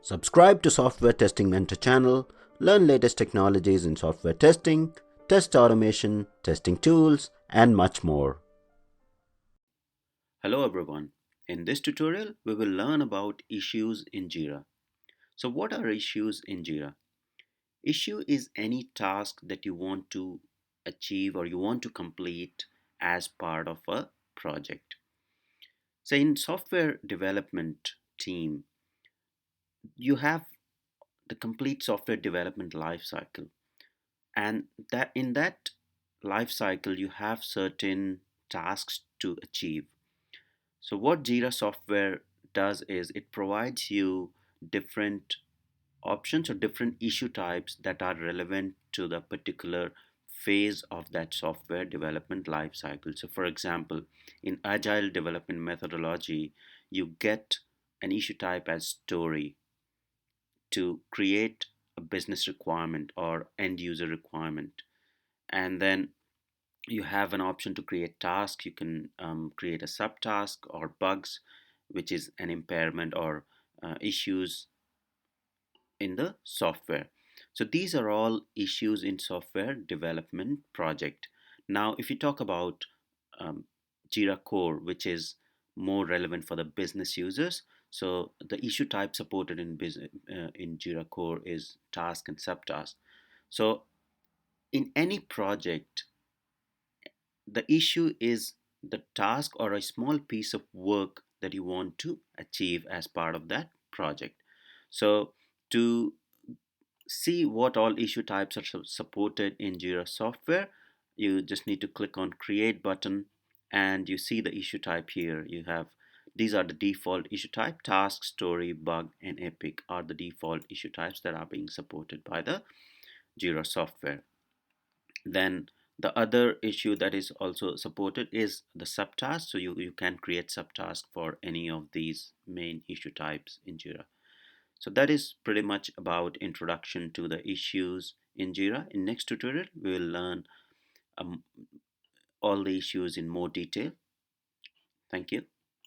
Subscribe to Software Testing Mentor channel, learn latest technologies in software testing, test automation, testing tools, and much more. Hello everyone. In this tutorial, we will learn about issues in Jira. So what are issues in Jira? Issue is any task that you want to achieve or you want to complete as part of a project. So in software development team, you have the complete software development life cycle, and that in that life cycle you have certain tasks to achieve. So what Jira software does is it provides you different options or different issue types that are relevant to the particular phase of that software development life cycle. So for example, in agile development methodology, you get an issue type as story to create a business requirement or end user requirement. And then you have an option to create tasks. You can create a subtask or bugs, which is an impairment or issues in the software. So these are all issues in software development project. Now, if you talk about um, Jira Core, which is more relevant for the business users, so the issue type supported in business in Jira Core is task and subtask. So in any project, the issue is the task or a small piece of work that you want to achieve as part of that project. So to see what all issue types are supported in Jira software, you just need to click on create button and you see the issue type here. You have these are the default issue type: task, story, bug, and epic are the default issue types that are being supported by the Jira software. Then the other issue that is also supported is the subtask. So you can create subtask for any of these main issue types in Jira. So that is pretty much about introduction to the issues in Jira. In next tutorial, we will learn um, all the issues in more detail. Thank you.